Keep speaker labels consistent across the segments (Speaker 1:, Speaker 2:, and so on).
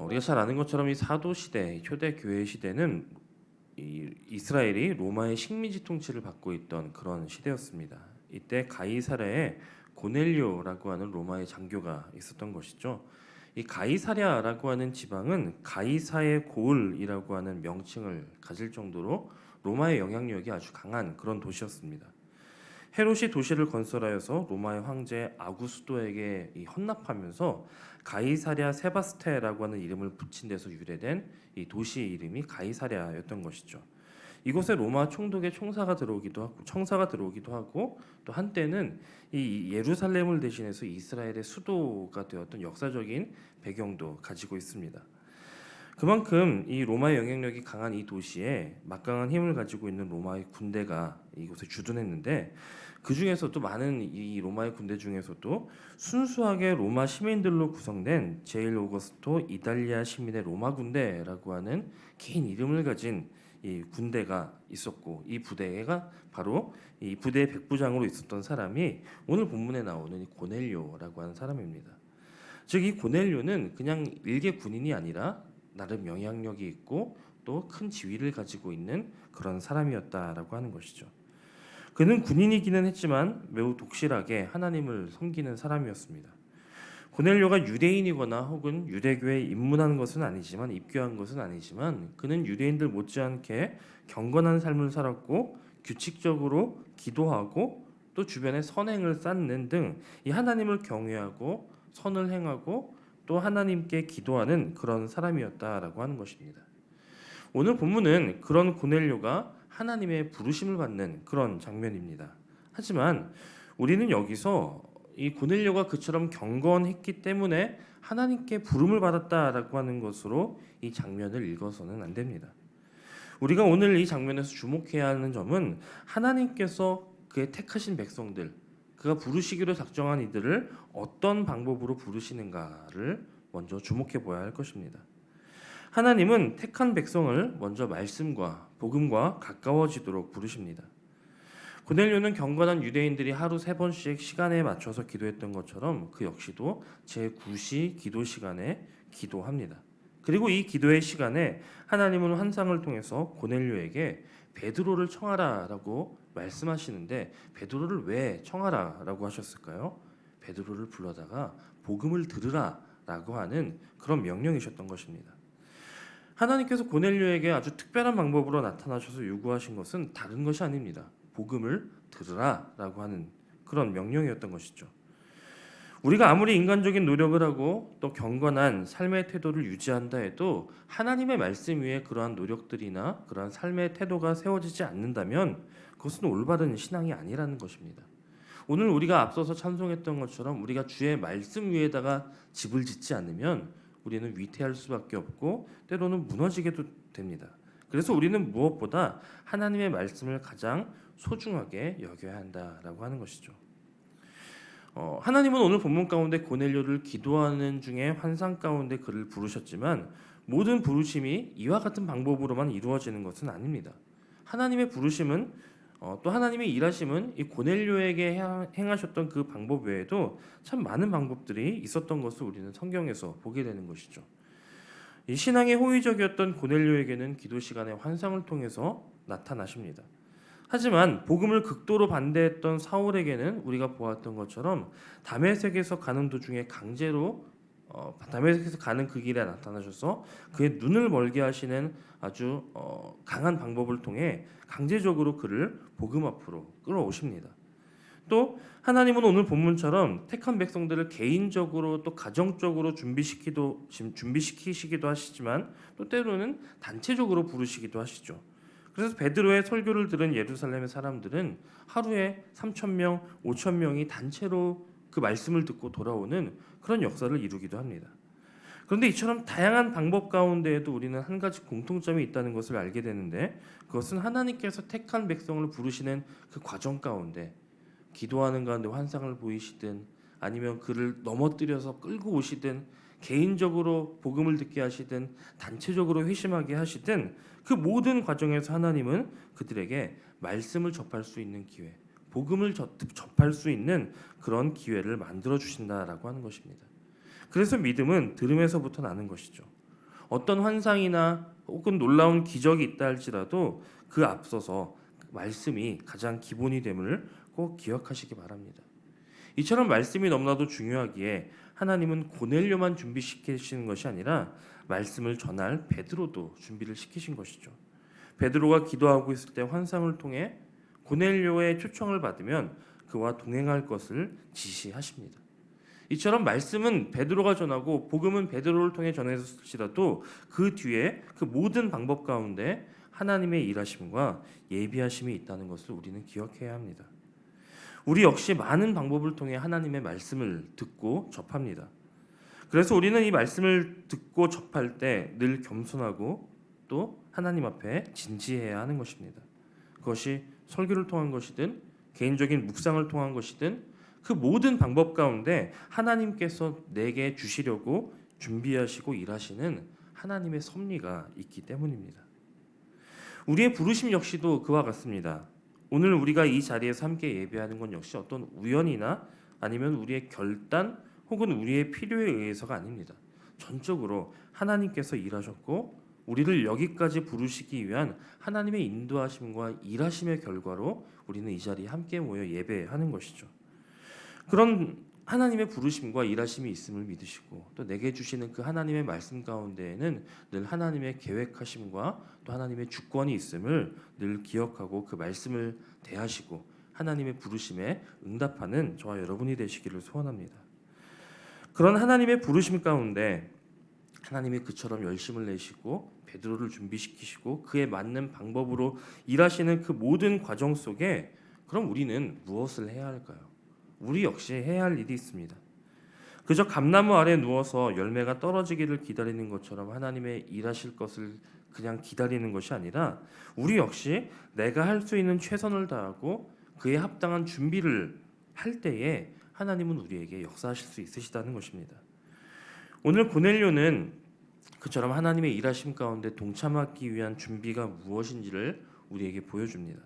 Speaker 1: 우리가 잘 아는 것처럼 이 사도 시대, 초대 교회 시대는 이 이스라엘이 로마의 식민지 통치를 받고 있던 그런 시대였습니다. 이때 가이사랴에 고넬료라고 하는 로마의 장교가 있었던 것이죠. 이 가이사랴라고 하는 지방은 가이사의 고을이라고 하는 명칭을 가질 정도로 로마의 영향력이 아주 강한 그런 도시였습니다. 헤롯이 도시를 건설하여서 로마의 황제 아구스도에게 헌납하면서 가이사랴 세바스테라고 하는 이름을 붙인 데서 유래된 이 도시의 이름이 가이사랴였던 것이죠. 이곳에 로마 총독의 청사가 들어오기도 하고 또 한때는 이 예루살렘을 대신해서 이스라엘의 수도가 되었던 역사적인 배경도 가지고 있습니다. 그만큼 이 로마의 영향력이 강한 이 도시에 막강한 힘을 가지고 있는 로마의 군대가 이곳에 주둔했는데 그 중에서도 많은 이 로마의 군대 중에서도 순수하게 로마 시민들로 구성된 제일 오거스토 이탈리아 시민의 로마 군대라고 하는 긴 이름을 가진 이 군대가 있었고 이 부대가 바로 이 부대의 백부장으로 있었던 사람이 오늘 본문에 나오는 이 고넬료라고 하는 사람입니다. 즉 이 고넬료는 그냥 일개 군인이 아니라 나름 영향력이 있고 또 큰 지위를 가지고 있는 그런 사람이었다라고 하는 것이죠. 그는 군인이기는 했지만 매우 독실하게 하나님을 섬기는 사람이었습니다. 고넬료가 유대인이거나 혹은 유대교에 입문한 것은 아니지만 입교한 것은 아니지만 그는 유대인들 못지않게 경건한 삶을 살았고 규칙적으로 기도하고 또 주변에 선행을 쌓는 등 이 하나님을 경외하고 선을 행하고 또 하나님께 기도하는 그런 사람이었다라고 하는 것입니다. 오늘 본문은 그런 고넬료가 하나님의 부르심을 받는 그런 장면입니다. 하지만 우리는 여기서 이 고넬료가 그처럼 경건했기 때문에 하나님께 부름을 받았다라고 하는 것으로 이 장면을 읽어서는 안 됩니다. 우리가 오늘 이 장면에서 주목해야 하는 점은 하나님께서 그의 택하신 백성들, 그가 부르시기로 작정한 이들을 어떤 방법으로 부르시는가를 먼저 주목해 보아야 할 것입니다. 하나님은 택한 백성을 먼저 말씀과 복음과 가까워지도록 부르십니다. 고넬료는 경건한 유대인들이 하루 3번씩 시간에 맞춰서 기도했던 것처럼 그 역시도 제9시 기도 시간에 기도합니다. 그리고 이 기도의 시간에 하나님은 환상을 통해서 고넬료에게 베드로를 청하라라고 말씀하시는데 베드로를 왜 청하라라고 하셨을까요? 베드로를 불러다가 복음을 들으라라고 하는 그런 명령이셨던 것입니다. 하나님께서 고넬료에게 아주 특별한 방법으로 나타나셔서 요구하신 것은 다른 것이 아닙니다. 복음을 들으라라고 하는 그런 명령이었던 것이죠. 우리가 아무리 인간적인 노력을 하고 또 경건한 삶의 태도를 유지한다 해도 하나님의 말씀 위에 그러한 노력들이나 그러한 삶의 태도가 세워지지 않는다면 그것은 올바른 신앙이 아니라는 것입니다. 오늘 우리가 앞서서 찬송했던 것처럼 우리가 주의 말씀 위에다가 집을 짓지 않으면 우리는 위태할 수밖에 없고 때로는 무너지게도 됩니다. 그래서 우리는 무엇보다 하나님의 말씀을 가장 소중하게 여겨야 한다라고 하는 것이죠. 하나님은 오늘 본문 가운데 고넬료를 기도하는 중에 환상 가운데 그를 부르셨지만 모든 부르심이 이와 같은 방법으로만 이루어지는 것은 아닙니다. 하나님의 부르심은 또 하나님의 일하심은 이 고넬료에게 행하셨던 그 방법 외에도 참 많은 방법들이 있었던 것을 우리는 성경에서 보게 되는 것이죠. 이 신앙의 호의적이었던 고넬료에게는 기도 시간에 환상을 통해서 나타나십니다. 하지만 복음을 극도로 반대했던 사울에게는 우리가 보았던 것처럼 다메섹에서 가는 도중에 강제로 다메섹에서 가는 그 길에 나타나셔서 그의 눈을 멀게 하시는 아주 강한 방법을 통해 강제적으로 그를 복음 앞으로 끌어오십니다. 또 하나님은 오늘 본문처럼 택한 백성들을 개인적으로 또 가정적으로 준비시키시기도 하시지만 또 때로는 단체적으로 부르시기도 하시죠. 그래서 베드로의 설교를 들은 예루살렘의 사람들은 하루에 3,000명, 5,000명이 단체로 그 말씀을 듣고 돌아오는 그런 역사를 이루기도 합니다. 그런데 이처럼 다양한 방법 가운데에도 우리는 한 가지 공통점이 있다는 것을 알게 되는데 그것은 하나님께서 택한 백성을 부르시는 그 과정 가운데 기도하는 가운데 환상을 보이시든 아니면 그를 넘어뜨려서 끌고 오시든 개인적으로 복음을 듣게 하시든 단체적으로 회심하게 하시든 그 모든 과정에서 하나님은 그들에게 말씀을 접할 수 있는 기회, 복음을 접할 수 있는 그런 기회를 만들어 주신다라고 하는 것입니다. 그래서 믿음은 들음에서부터 나는 것이죠. 어떤 환상이나 혹은 놀라운 기적이 있다 할지라도 그 앞서서 말씀이 가장 기본이 됨을 꼭 기억하시기 바랍니다. 이처럼 말씀이 너무나도 중요하기에 하나님은 고넬료만 준비시키시는 것이 아니라 말씀을 전할 베드로도 준비를 시키신 것이죠. 베드로가 기도하고 있을 때 환상을 통해 고넬료의 초청을 받으면 그와 동행할 것을 지시하십니다. 이처럼 말씀은 베드로가 전하고 복음은 베드로를 통해 전해졌을지라도 그 뒤에 그 모든 방법 가운데 하나님의 일하심과 예비하심이 있다는 것을 우리는 기억해야 합니다. 우리 역시 많은 방법을 통해 하나님의 말씀을 듣고 접합니다. 그래서 우리는 이 말씀을 듣고 접할 때 늘 겸손하고 또 하나님 앞에 진지해야 하는 것입니다. 그것이 설교를 통한 것이든 개인적인 묵상을 통한 것이든 그 모든 방법 가운데 하나님께서 내게 주시려고 준비하시고 일하시는 하나님의 섭리가 있기 때문입니다. 우리의 부르심 역시도 그와 같습니다. 오늘 우리가 이 자리에서 함께 예배하는 건 역시 어떤 우연이나 아니면 우리의 결단 혹은 우리의 필요에 의해서가 아닙니다. 전적으로 하나님께서 일하셨고 우리를 여기까지 부르시기 위한 하나님의 인도하심과 일하심의 결과로 우리는 이 자리에 함께 모여 예배하는 것이죠. 그런 하나님의 부르심과 일하심이 있음을 믿으시고 또 내게 주시는 그 하나님의 말씀 가운데에는 늘 하나님의 계획하심과 또 하나님의 주권이 있음을 늘 기억하고 그 말씀을 대하시고 하나님의 부르심에 응답하는 저와 여러분이 되시기를 소원합니다. 그런 하나님의 부르심 가운데 하나님이 그처럼 열심을 내시고 베드로를 준비시키시고 그에 맞는 방법으로 일하시는 그 모든 과정 속에 그럼 우리는 무엇을 해야 할까요? 우리 역시 해야 할 일이 있습니다. 그저 감나무 아래 누워서 열매가 떨어지기를 기다리는 것처럼 하나님의 일하실 것을 그냥 기다리는 것이 아니라 우리 역시 내가 할 수 있는 최선을 다하고 그에 합당한 준비를 할 때에 하나님은 우리에게 역사하실 수 있으시다는 것입니다. 오늘 고넬료는 그처럼 하나님의 일하심 가운데 동참하기 위한 준비가 무엇인지를 우리에게 보여줍니다.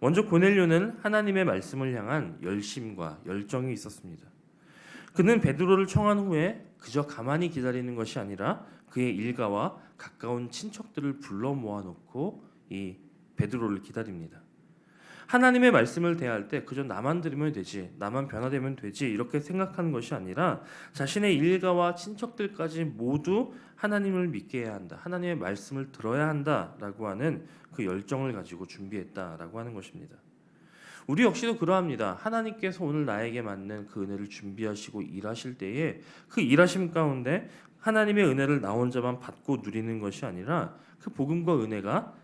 Speaker 1: 먼저 고넬료는 하나님의 말씀을 향한 열심과 열정이 있었습니다. 그는 베드로를 청한 후에 그저 가만히 기다리는 것이 아니라 그의 일가와 가까운 친척들을 불러 모아놓고 이 베드로를 기다립니다. 하나님의 말씀을 대할 때 그저 나만 들으면 되지, 나만 변화되면 되지 이렇게 생각하는 것이 아니라 자신의 일가와 친척들까지 모두 하나님을 믿게 해야 한다. 하나님의 말씀을 들어야 한다라고 하는 그 열정을 가지고 준비했다라고 하는 것입니다. 우리 역시도 그러합니다. 하나님께서 오늘 나에게 맞는 그 은혜를 준비하시고 일하실 때에 그 일하심 가운데 하나님의 은혜를 나 혼자만 받고 누리는 것이 아니라 그 복음과 은혜가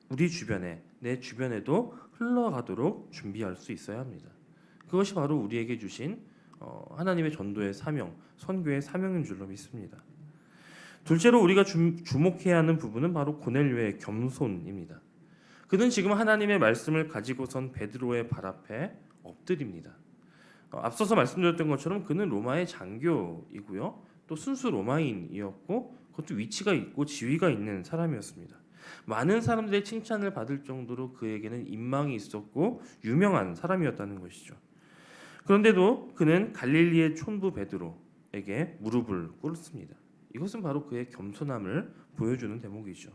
Speaker 1: 우리 주변에 내 주변에도 흘러가도록 준비할 수 있어야 합니다. 그것이 바로 우리에게 주신 하나님의 전도의 사명, 선교의 사명인 줄로 믿습니다. 둘째로 우리가 주목해야 하는 부분은 바로 고넬료의 겸손입니다. 그는 지금 하나님의 말씀을 가지고선 베드로의 발 앞에 엎드립니다. 앞서서 말씀드렸던 것처럼 그는 로마의 장교이고요. 또 순수 로마인이었고 그것도 위치가 있고 지위가 있는 사람이었습니다. 많은 사람들의 칭찬을 받을 정도로 그에게는 인망이 있었고 유명한 사람이었다는 것이죠. 그런데도 그는 갈릴리의 촌부 베드로에게 무릎을 꿇습니다. 이것은 바로 그의 겸손함을 보여주는 대목이죠.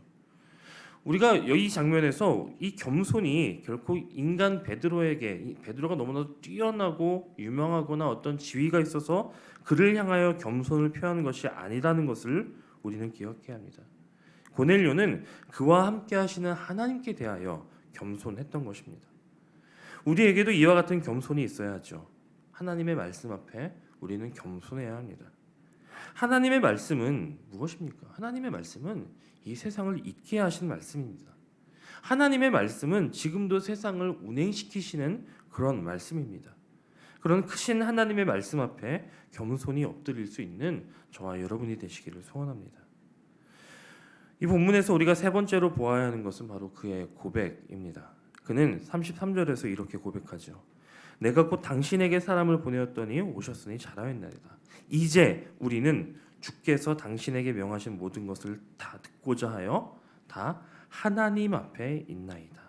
Speaker 1: 우리가 이 장면에서 이 겸손이 결코 인간 베드로에게 베드로가 너무나 뛰어나고 유명하거나 어떤 지위가 있어서 그를 향하여 겸손을 표하는 것이 아니라는 것을 우리는 기억해야 합니다. 고넬료는 그와 함께 하시는 하나님께 대하여 겸손했던 것입니다. 우리에게도 이와 같은 겸손이 있어야 하죠. 하나님의 말씀 앞에 우리는 겸손해야 합니다. 하나님의 말씀은 무엇입니까? 하나님의 말씀은 이 세상을 잊게 하신 말씀입니다. 하나님의 말씀은 지금도 세상을 운행시키시는 그런 말씀입니다. 그런 크신 하나님의 말씀 앞에 겸손히 엎드릴 수 있는 저와 여러분이 되시기를 소원합니다. 이 본문에서 우리가 세 번째로 보아야 하는 것은 바로 그의 고백입니다. 그는 33절에서 이렇게 고백하죠. 내가 곧 당신에게 사람을 보내었더니 오셨으니 잘하였나이다. 이제 우리는 주께서 당신에게 명하신 모든 것을 다 듣고자 하여 다 하나님 앞에 있나이다.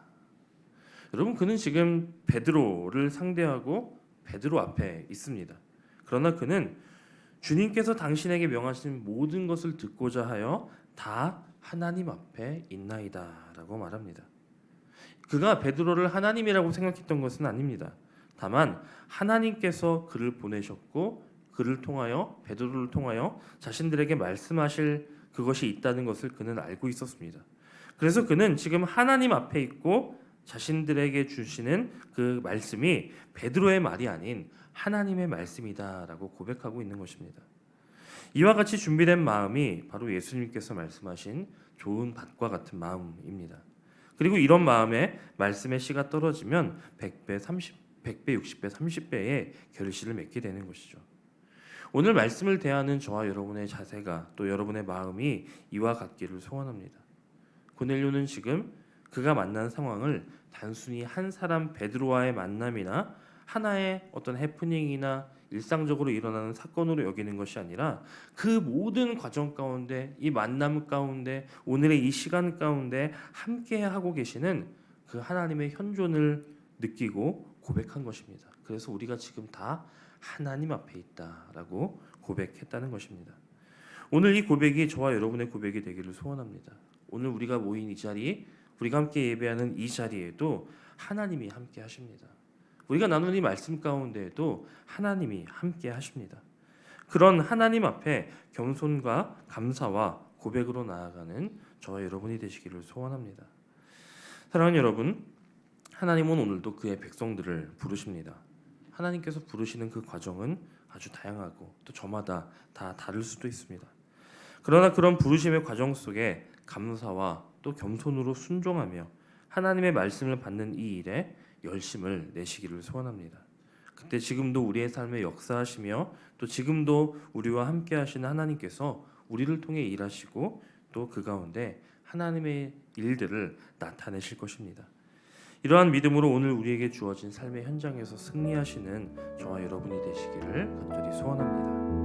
Speaker 1: 여러분, 그는 지금 베드로를 상대하고 베드로 앞에 있습니다. 그러나 그는 주님께서 당신에게 명하신 모든 것을 듣고자 하여 다 하나님 앞에 있나이다라고 말합니다. 그가 베드로를 하나님이라고 생각했던 것은 아닙니다. 다만 하나님께서 그를 보내셨고 그를 통하여 베드로를 통하여 자신들에게 말씀하실 그것이 있다는 것을 그는 알고 있었습니다. 그래서 그는 지금 하나님 앞에 있고 자신들에게 주시는 그 말씀이 베드로의 말이 아닌 하나님의 말씀이다라고 고백하고 있는 것입니다. 이와 같이 준비된 마음이 바로 예수님께서 말씀하신 좋은 밭과 같은 마음입니다. 그리고 이런 마음에 말씀의 씨가 떨어지면 100배, 60배, 30배의 결실을 맺게 되는 것이죠. 오늘 말씀을 대하는 저와 여러분의 자세가 또 여러분의 마음이 이와 같기를 소원합니다. 고넬료는 지금 그가 만난 상황을 단순히 한 사람 베드로와의 만남이나 하나의 어떤 해프닝이나 일상적으로 일어나는 사건으로 여기는 것이 아니라 그 모든 과정 가운데, 이 만남 가운데, 오늘의 이 시간 가운데 함께 하고 계시는 그 하나님의 현존을 느끼고 고백한 것입니다. 그래서 우리가 지금 다 하나님 앞에 있다라고 고백했다는 것입니다. 오늘 이 고백이 저와 여러분의 고백이 되기를 소원합니다. 오늘 우리가 모인 이 자리, 우리가 함께 예배하는 이 자리에도 하나님이 함께 하십니다. 우리가 나눈 이 말씀 가운데에도 하나님이 함께 하십니다. 그런 하나님 앞에 겸손과 감사와 고백으로 나아가는 저와 여러분이 되시기를 소원합니다. 사랑하는 여러분, 하나님은 오늘도 그의 백성들을 부르십니다. 하나님께서 부르시는 그 과정은 아주 다양하고 또 저마다 다 다를 수도 있습니다. 그러나 그런 부르심의 과정 속에 감사와 또 겸손으로 순종하며 하나님의 말씀을 받는 이 일에 열심을 내시기를 소원합니다. 그때 지금도 우리의 삶에 역사하시며 또 지금도 우리와 함께 하시는 하나님께서 우리를 통해 일하시고 또 그 가운데 하나님의 일들을 나타내실 것입니다. 이러한 믿음으로 오늘 우리에게 주어진 삶의 현장에서 승리하시는 저와 여러분이 되시기를 간절히 소원합니다.